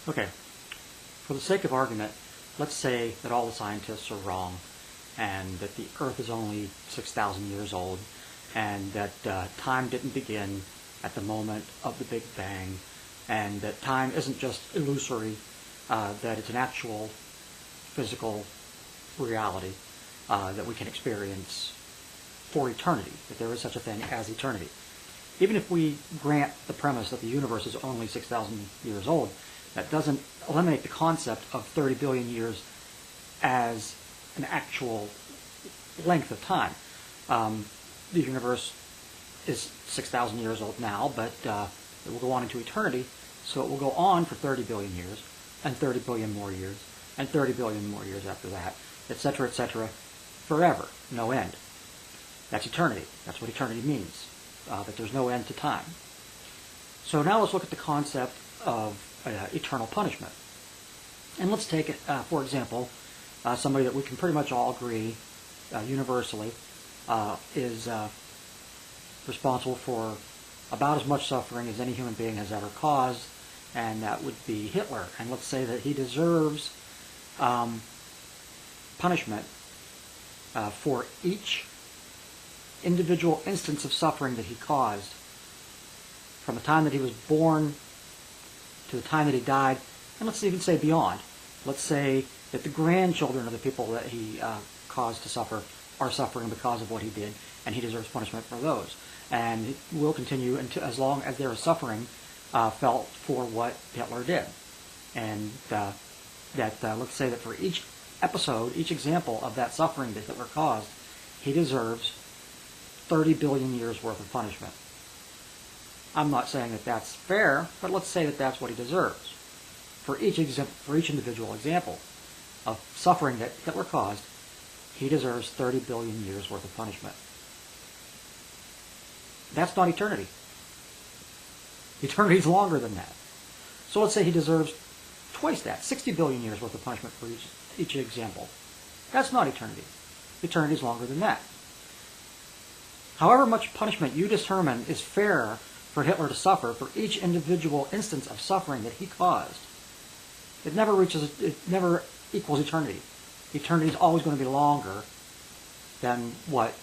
Okay, for the sake of argument, let's say that all the scientists are wrong and that the Earth is only 6,000 years old and that time didn't begin at the moment of the Big Bang and that time isn't just illusory, that it's an actual physical reality that we can experience for eternity, that there is such a thing as eternity. Even if we grant the premise that the universe is only 6,000 years old, that doesn't eliminate the concept of 30 billion years as an actual length of time. The universe is 6,000 years old now, but it will go on into eternity, so it will go on for 30 billion years, and 30 billion more years, and 30 billion more years after that, etc., forever, no end. That's eternity. That's what eternity means, that there's no end to time. So now let's look at the concept of eternal punishment. And let's take, for example, somebody that we can pretty much all agree universally is responsible for about as much suffering as any human being has ever caused, and that would be Hitler. And let's say that he deserves punishment for each individual instance of suffering that he caused from the time that he was born to the time that he died, and let's even say beyond. Let's say that the grandchildren of the people that he caused to suffer are suffering because of what he did, and he deserves punishment for those. And it will continue until, as long as there is suffering felt for what Hitler did. And let's say that for each episode, each example of that suffering that Hitler caused, he deserves 30 billion years worth of punishment. I'm not saying that that's fair, but let's say that that's what he deserves. For each individual example of suffering that Hitler caused, he deserves 30 billion years worth of punishment. That's not eternity. Eternity is longer than that. So let's say he deserves twice that, 60 billion years worth of punishment for each example. That's not eternity. Eternity is longer than that. However much punishment you determine is fair for Hitler to suffer for each individual instance of suffering that he caused, it never equals eternity. Eternity is always going to be longer than what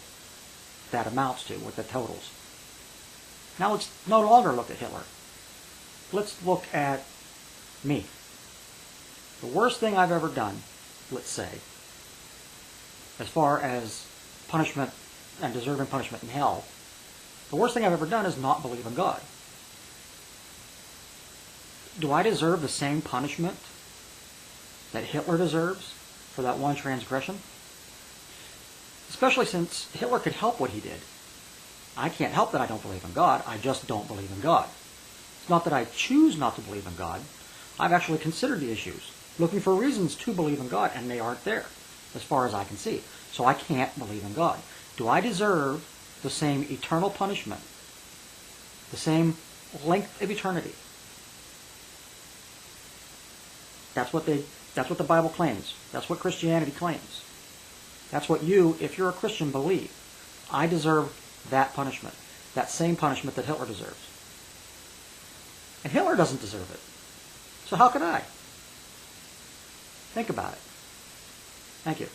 that amounts to, what that totals. Now let's no longer look at Hitler. Let's look at me. The worst thing I've ever done, let's say, as far as punishment and deserving punishment in hell, the worst thing I've ever done is not believe in God. Do I deserve the same punishment that Hitler deserves for that one transgression? Especially since Hitler could help what he did. I can't help that I don't believe in God. I just don't believe in God. It's not that I choose not to believe in God. I've actually considered the issues, looking for reasons to believe in God, and they aren't there, as far as I can see. So I can't believe in God. Do I deserve the same eternal punishment, the same length of eternity? That's what the Bible claims. That's what Christianity claims. That's what you, if you're a Christian, believe. I deserve that punishment, that same punishment that Hitler deserves. And Hitler doesn't deserve it. So how could I? Think about it. Thank you.